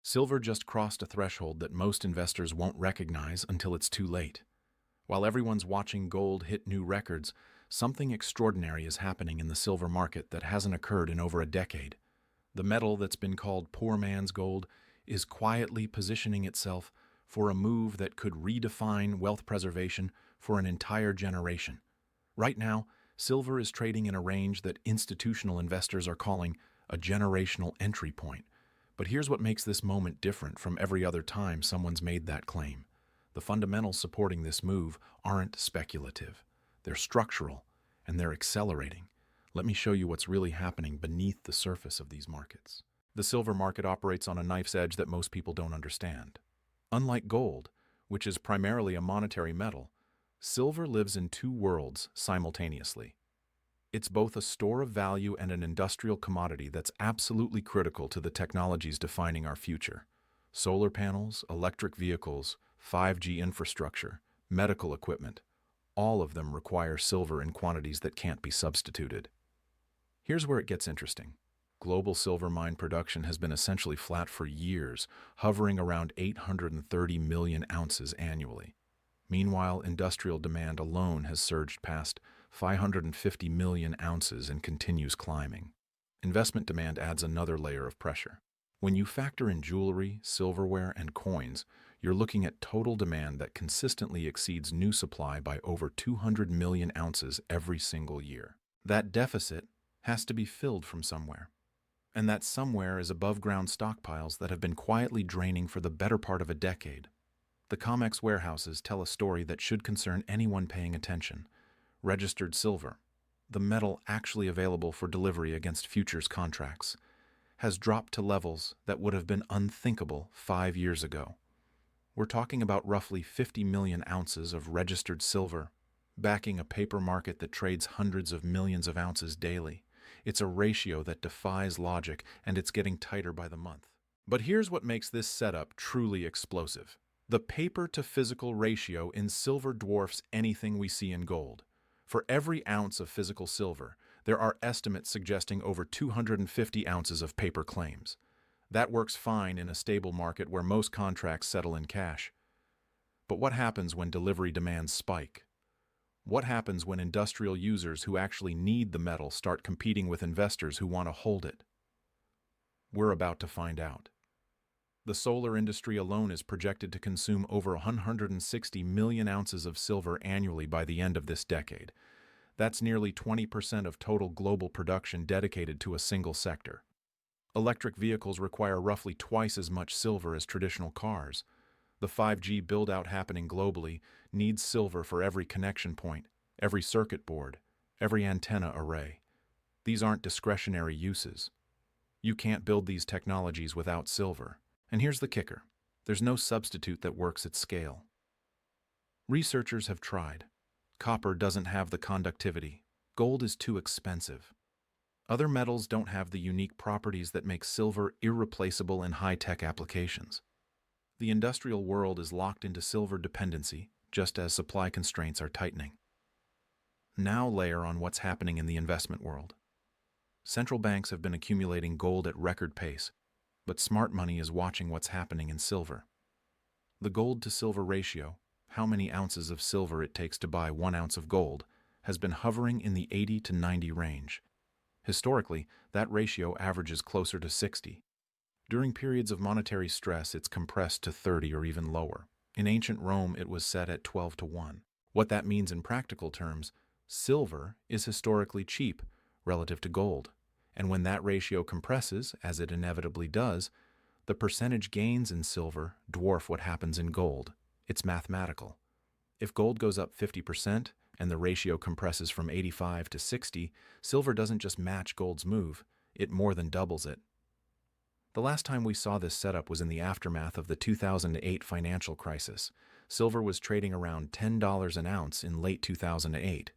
Silver just crossed a threshold that most investors won't recognize until it's too late. While everyone's watching gold hit new records, something extraordinary is happening in the silver market that hasn't occurred in over a decade. The metal that's been called poor man's gold is quietly positioning itself for a move that could redefine wealth preservation for an entire generation. Right now, silver is trading in a range that institutional investors are calling a generational entry point. But here's what makes this moment different from every other time someone's made that claim. The fundamentals supporting this move aren't speculative. They're structural, and they're accelerating. Let me show you what's really happening beneath the surface of these markets. The silver market operates on a knife's edge that most people don't understand. Unlike gold, which is primarily a monetary metal, silver lives in two worlds simultaneously. It's both a store of value and an industrial commodity that's absolutely critical to the technologies defining our future. Solar panels, electric vehicles, 5G infrastructure, medical equipment, all of them require silver in quantities that can't be substituted. Here's where it gets interesting. Global silver mine production has been essentially flat for years, hovering around 830 million ounces annually. Meanwhile, industrial demand alone has surged past 550 million ounces and continues climbing. Investment demand adds another layer of pressure. When you factor in jewelry, silverware, and coins, you're looking at total demand that consistently exceeds new supply by over 200 million ounces every single year. That deficit has to be filled from somewhere. And that somewhere is above-ground stockpiles that have been quietly draining for the better part of a decade. The COMEX warehouses tell a story that should concern anyone paying attention. Registered silver, the metal actually available for delivery against futures contracts, has dropped to levels that would have been unthinkable 5 years ago. We're talking about roughly 50 million ounces of registered silver, backing a paper market that trades hundreds of millions of ounces daily. It's a ratio that defies logic, and it's getting tighter by the month. But here's what makes this setup truly explosive. The paper-to-physical ratio in silver dwarfs anything we see in gold. For every ounce of physical silver, there are estimates suggesting over 250 ounces of paper claims. That works fine in a stable market where most contracts settle in cash. But what happens when delivery demands spike? What happens when industrial users who actually need the metal start competing with investors who want to hold it? We're about to find out. The solar industry alone is projected to consume over 160 million ounces of silver annually by the end of this decade. That's nearly 20% of total global production dedicated to a single sector. Electric vehicles require roughly twice as much silver as traditional cars. The 5G build-out happening globally needs silver for every connection point, every circuit board, every antenna array. These aren't discretionary uses. You can't build these technologies without silver. And here's the kicker. There's no substitute that works at scale. Researchers have tried. Copper doesn't have the conductivity. Gold is too expensive. Other metals don't have the unique properties that make silver irreplaceable in high-tech applications. The industrial world is locked into silver dependency, just as supply constraints are tightening. Now layer on what's happening in the investment world. Central banks have been accumulating gold at record pace, but smart money is watching what's happening in silver. The gold-to-silver ratio, how many ounces of silver it takes to buy 1 ounce of gold, has been hovering in the 80 to 90 range. Historically, that ratio averages closer to 60. During periods of monetary stress, it's compressed to 30 or even lower. In ancient Rome, it was set at 12 to 1. What that means in practical terms, silver is historically cheap relative to gold. And when that ratio compresses, as it inevitably does, the percentage gains in silver dwarf what happens in gold. It's mathematical. If gold goes up 50% and the ratio compresses from 85 to 60, silver doesn't just match gold's move, it more than doubles it. The last time we saw this setup was in the aftermath of the 2008 financial crisis. Silver was trading around $10 an ounce in late 2008.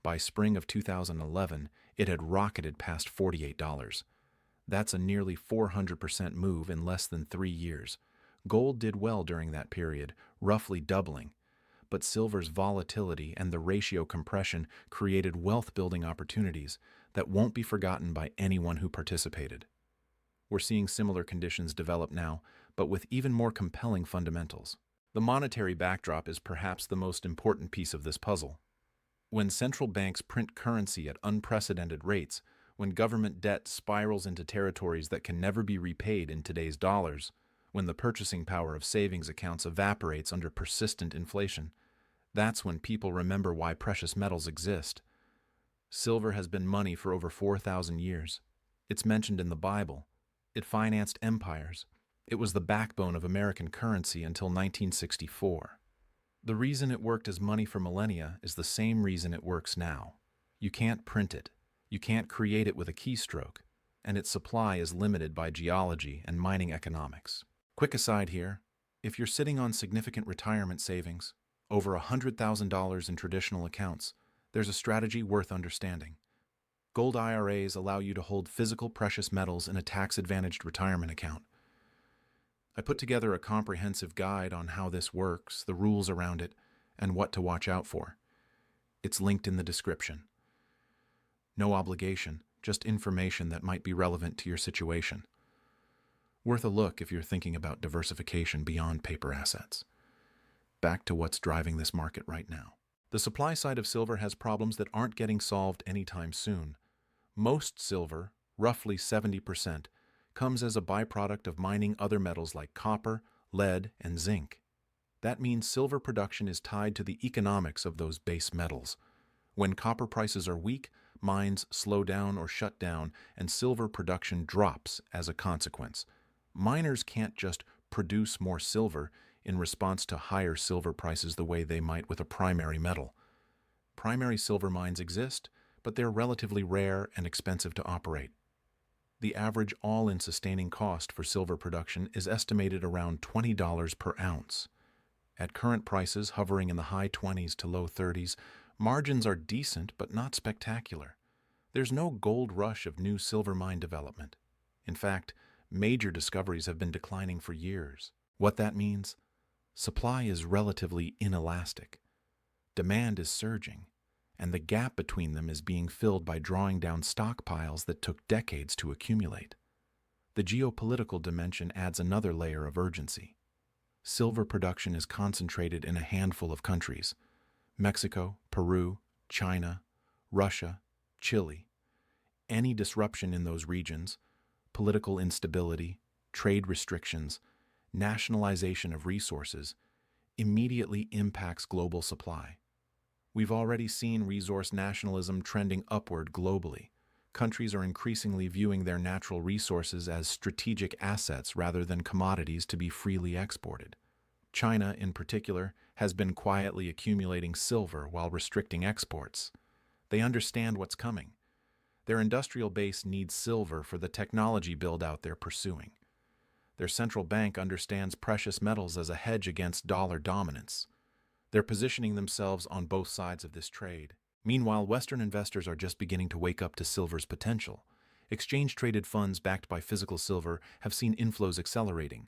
By spring of 2011, it had rocketed past $48. That's a nearly 400% move in less than 3 years. Gold did well during that period, roughly doubling. But silver's volatility and the ratio compression created wealth-building opportunities that won't be forgotten by anyone who participated. We're seeing similar conditions develop now, but with even more compelling fundamentals. The monetary backdrop is perhaps the most important piece of this puzzle. When central banks print currency at unprecedented rates, when government debt spirals into territories that can never be repaid in today's dollars, when the purchasing power of savings accounts evaporates under persistent inflation, that's when people remember why precious metals exist. Silver has been money for over 4,000 years. It's mentioned in the Bible. It financed empires. It was the backbone of American currency until 1964. The reason it worked as money for millennia is the same reason it works now. You can't print it. You can't create it with a keystroke, and its supply is limited by geology and mining economics. Quick aside here, if you're sitting on significant retirement savings, over $100,000 in traditional accounts, there's a strategy worth understanding. Gold IRAs allow you to hold physical precious metals in a tax-advantaged retirement account. I put together a comprehensive guide on how this works, the rules around it, and what to watch out for. It's linked in the description. No obligation, just information that might be relevant to your situation. Worth a look if you're thinking about diversification beyond paper assets. Back to what's driving this market right now. The supply side of silver has problems that aren't getting solved anytime soon. Most silver, roughly 70%, comes as a byproduct of mining other metals like copper, lead, and zinc. That means silver production is tied to the economics of those base metals. When copper prices are weak, mines slow down or shut down, and silver production drops as a consequence. Miners can't just produce more silver in response to higher silver prices the way they might with a primary metal. Primary silver mines exist, but they're relatively rare and expensive to operate. The average all-in sustaining cost for silver production is estimated around $20 per ounce. At current prices hovering in the high 20s to low 30s, margins are decent but not spectacular. There's no gold rush of new silver mine development. In fact, major discoveries have been declining for years. What that means? Supply is relatively inelastic. Demand is surging, and the gap between them is being filled by drawing down stockpiles that took decades to accumulate. The geopolitical dimension adds another layer of urgency. Silver production is concentrated in a handful of countries: Mexico, Peru, China, Russia, Chile. Any disruption in those regions, political instability, trade restrictions, nationalization of resources, immediately impacts global supply. We've already seen resource nationalism trending upward globally. Countries are increasingly viewing their natural resources as strategic assets rather than commodities to be freely exported. China, in particular, has been quietly accumulating silver while restricting exports. They understand what's coming. Their industrial base needs silver for the technology build-out they're pursuing. Their central bank understands precious metals as a hedge against dollar dominance. They're positioning themselves on both sides of this trade. Meanwhile, Western investors are just beginning to wake up to silver's potential. Exchange-traded funds backed by physical silver have seen inflows accelerating.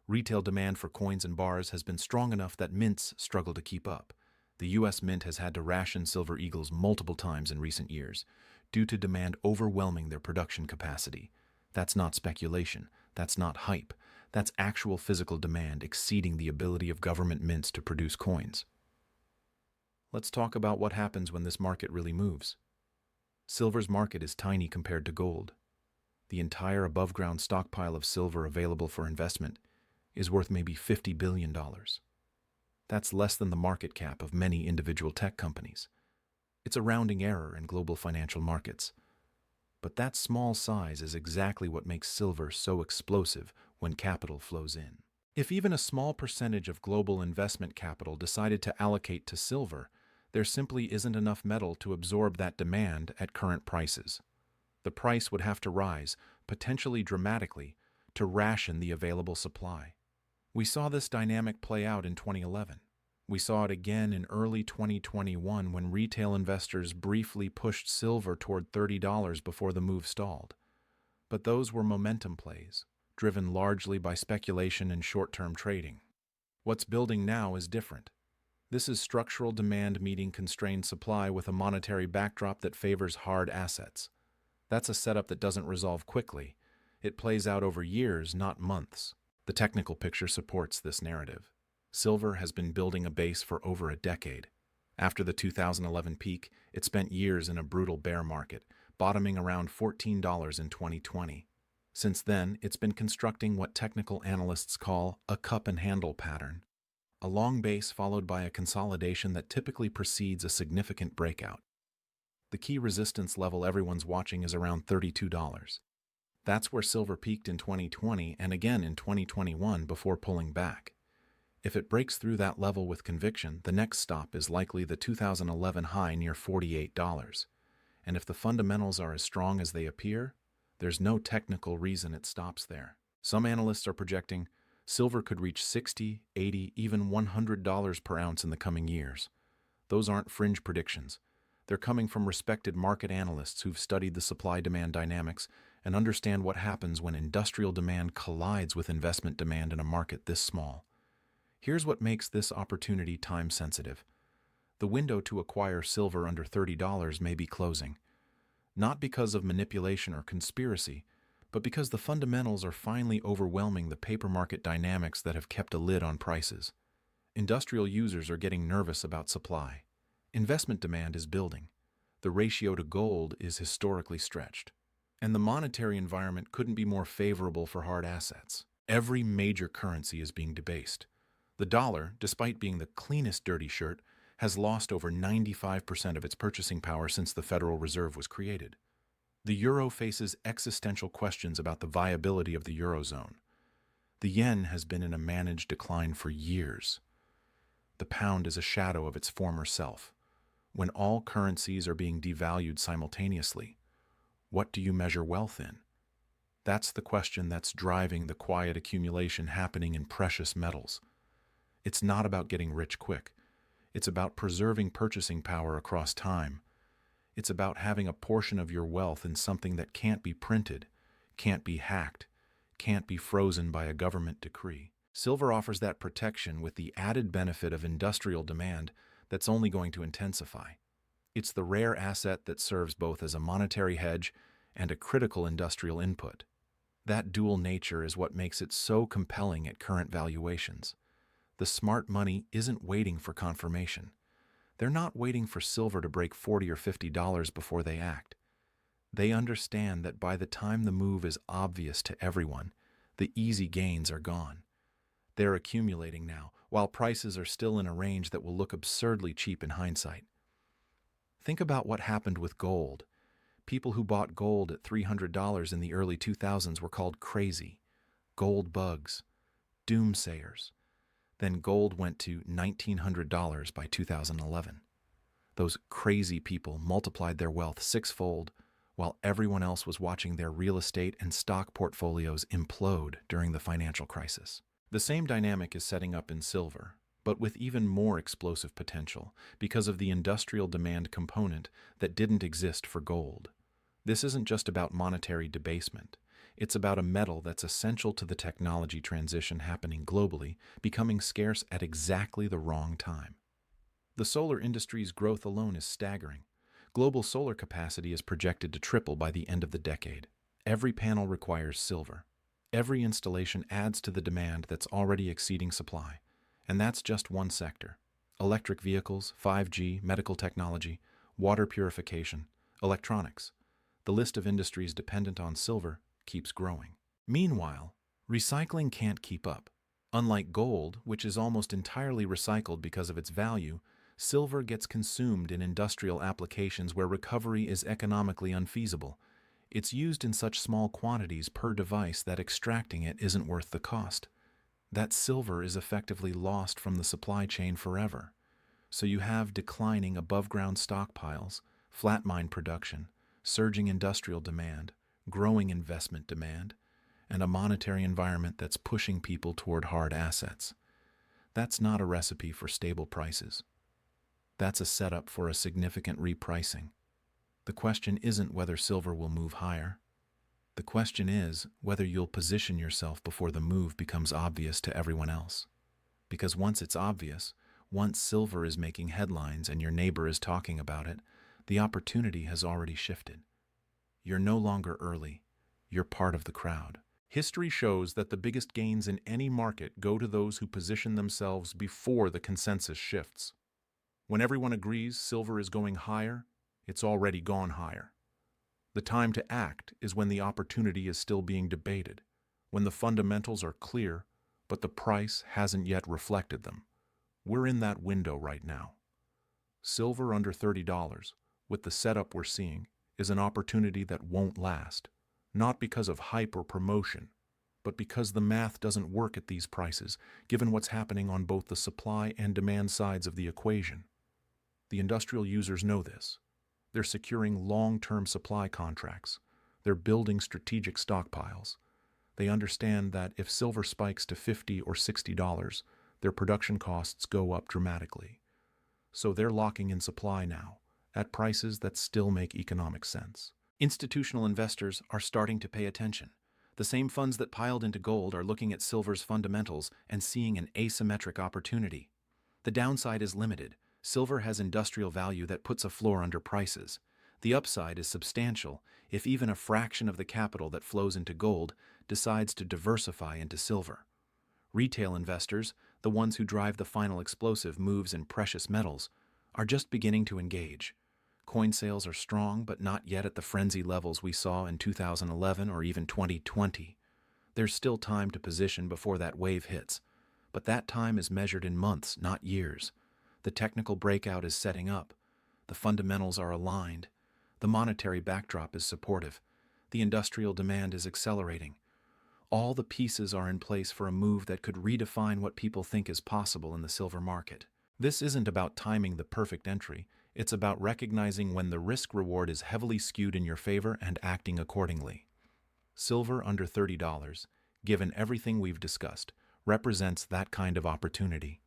Retail demand for coins and bars has been strong enough that mints struggle to keep up. The U.S. Mint has had to ration silver eagles multiple times in recent years, due to demand overwhelming their production capacity. That's not speculation. That's not hype. That's actual physical demand exceeding the ability of government mints to produce coins. Let's talk about what happens when this market really moves. Silver's market is tiny compared to gold. The entire above-ground stockpile of silver available for investment is worth maybe $50 billion. That's less than the market cap of many individual tech companies. It's a rounding error in global financial markets. But that small size is exactly what makes silver so explosive when capital flows in. If even a small percentage of global investment capital decided to allocate to silver, there simply isn't enough metal to absorb that demand at current prices. The price would have to rise, potentially dramatically, to ration the available supply. We saw this dynamic play out in 2011. We saw it again in early 2021 when retail investors briefly pushed silver toward $30 before the move stalled. But those were momentum plays, driven largely by speculation and short-term trading. What's building now is different. This is structural demand meeting constrained supply with a monetary backdrop that favors hard assets. That's a setup that doesn't resolve quickly. It plays out over years, not months. The technical picture supports this narrative. Silver has been building a base for over a decade. After the 2011 peak, it spent years in a brutal bear market, bottoming around $14 in 2020. Since then, it's been constructing what technical analysts call a cup and handle pattern, a long base followed by a consolidation that typically precedes a significant breakout. The key resistance level everyone's watching is around $32. That's where silver peaked in 2020 and again in 2021 before pulling back. If it breaks through that level with conviction, the next stop is likely the 2011 high near $48. And if the fundamentals are as strong as they appear, there's no technical reason it stops there. Some analysts are projecting silver could reach $60, $80, even $100 per ounce in the coming years. Those aren't fringe predictions. They're coming from respected market analysts who've studied the supply-demand dynamics and understand what happens when industrial demand collides with investment demand in a market this small. Here's what makes this opportunity time-sensitive. The window to acquire silver under $30 may be closing, not because of manipulation or conspiracy, but because the fundamentals are finally overwhelming the paper market dynamics that have kept a lid on prices. Industrial users are getting nervous about supply. Investment demand is building. The ratio to gold is historically stretched. And the monetary environment couldn't be more favorable for hard assets. Every major currency is being debased. The dollar, despite being the cleanest dirty shirt, has lost over 95% of its purchasing power since the Federal Reserve was created. The euro faces existential questions about the viability of the eurozone. The yen has been in a managed decline for years. The pound is a shadow of its former self. When all currencies are being devalued simultaneously, what do you measure wealth in? That's the question that's driving the quiet accumulation happening in precious metals. It's not about getting rich quick. It's about preserving purchasing power across time. It's about having a portion of your wealth in something that can't be printed, can't be hacked, can't be frozen by a government decree. Silver offers that protection with the added benefit of industrial demand that's only going to intensify. It's the rare asset that serves both as a monetary hedge and a critical industrial input. That dual nature is what makes it so compelling at current valuations. The smart money isn't waiting for confirmation. They're not waiting for silver to break $40 or $50 before they act. They understand that by the time the move is obvious to everyone, the easy gains are gone. They're accumulating now, while prices are still in a range that will look absurdly cheap in hindsight. Think about what happened with gold. People who bought gold at $300 in the early 2000s were called crazy, gold bugs, doomsayers. Then gold went to $1,900 by 2011. Those crazy people multiplied their wealth sixfold, while everyone else was watching their real estate and stock portfolios implode during the financial crisis. The same dynamic is setting up in silver, but with even more explosive potential because of the industrial demand component that didn't exist for gold. This isn't just about monetary debasement. It's about a metal that's essential to the technology transition happening globally, becoming scarce at exactly the wrong time. The solar industry's growth alone is staggering. Global solar capacity is projected to triple by the end of the decade. Every panel requires silver. Every installation adds to the demand that's already exceeding supply. And that's just one sector. Electric vehicles, 5G, medical technology, water purification, electronics. The list of industries dependent on silver keeps growing. Meanwhile, recycling can't keep up. Unlike gold, which is almost entirely recycled because of its value, silver gets consumed in industrial applications where recovery is economically unfeasible. It's used in such small quantities per device that extracting it isn't worth the cost. That silver is effectively lost from the supply chain forever. So you have declining above-ground stockpiles, flat mine production, surging industrial demand, growing investment demand, and a monetary environment that's pushing people toward hard assets. That's not a recipe for stable prices. That's a setup for a significant repricing. The question isn't whether silver will move higher. The question is whether you'll position yourself before the move becomes obvious to everyone else. Because once it's obvious, once silver is making headlines and your neighbor is talking about it, the opportunity has already shifted. You're no longer early. You're part of the crowd. History shows that the biggest gains in any market go to those who position themselves before the consensus shifts. When everyone agrees silver is going higher, it's already gone higher. The time to act is when the opportunity is still being debated, when the fundamentals are clear, but the price hasn't yet reflected them. We're in that window right now. Silver under $30, with the setup we're seeing, is an opportunity that won't last, not because of hype or promotion, but because the math doesn't work at these prices, given what's happening on both the supply and demand sides of the equation. The industrial users know this. They're securing long-term supply contracts. They're building strategic stockpiles. They understand that if silver spikes to $50 or $60, their production costs go up dramatically. So they're locking in supply now, at prices that still make economic sense. Institutional investors are starting to pay attention. The same funds that piled into gold are looking at silver's fundamentals and seeing an asymmetric opportunity. The downside is limited. Silver has industrial value that puts a floor under prices. The upside is substantial if even a fraction of the capital that flows into gold decides to diversify into silver. Retail investors, the ones who drive the final explosive moves in precious metals, are just beginning to engage. Coin sales are strong, but not yet at the frenzy levels we saw in 2011 or even 2020. There's still time to position before that wave hits, but that time is measured in months, not years. The technical breakout is setting up. The fundamentals are aligned. The monetary backdrop is supportive. The industrial demand is accelerating. All the pieces are in place for a move that could redefine what people think is possible in the silver market. This isn't about timing the perfect entry. It's about recognizing when the risk-reward is heavily skewed in your favor and acting accordingly. Silver under $30, given everything we've discussed, represents that kind of opportunity.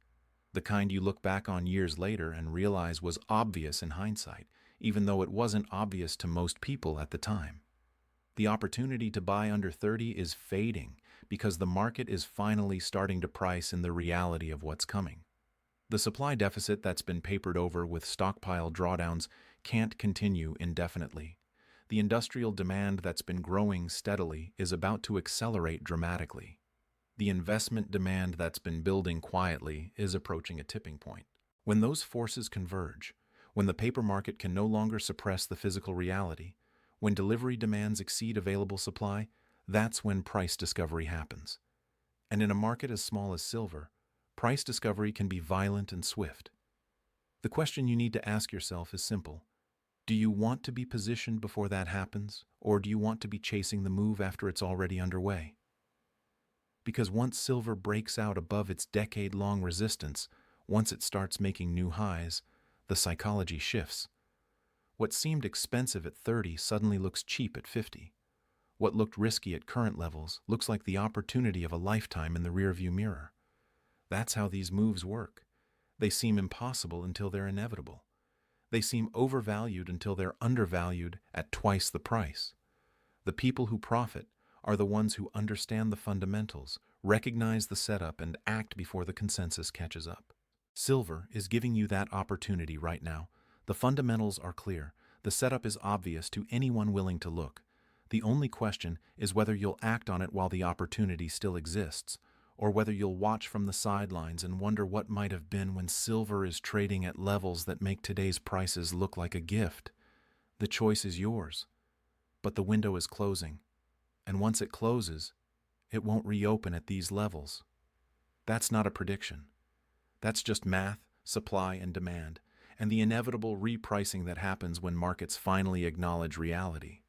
The kind you look back on years later and realize was obvious in hindsight, even though it wasn't obvious to most people at the time. The opportunity to buy under 30 is fading because the market is finally starting to price in the reality of what's coming. The supply deficit that's been papered over with stockpile drawdowns can't continue indefinitely. The industrial demand that's been growing steadily is about to accelerate dramatically. The investment demand that's been building quietly is approaching a tipping point. When those forces converge, when the paper market can no longer suppress the physical reality, when delivery demands exceed available supply, that's when price discovery happens. And in a market as small as silver, price discovery can be violent and swift. The question you need to ask yourself is simple. Do you want to be positioned before that happens, or do you want to be chasing the move after it's already underway? Because once silver breaks out above its decade-long resistance, once it starts making new highs, the psychology shifts. What seemed expensive at 30 suddenly looks cheap at 50. What looked risky at current levels looks like the opportunity of a lifetime in the rearview mirror. That's how these moves work. They seem impossible until they're inevitable. They seem overvalued until they're undervalued at twice the price. The people who profit are the ones who understand the fundamentals, recognize the setup, and act before the consensus catches up. Silver is giving you that opportunity right now. The fundamentals are clear. The setup is obvious to anyone willing to look. The only question is whether you'll act on it while the opportunity still exists, or whether you'll watch from the sidelines and wonder what might have been when silver is trading at levels that make today's prices look like a gift. The choice is yours, but the window is closing, and once it closes, it won't reopen at these levels. That's not a prediction. That's just math, supply, and demand, and the inevitable repricing that happens when markets finally acknowledge reality.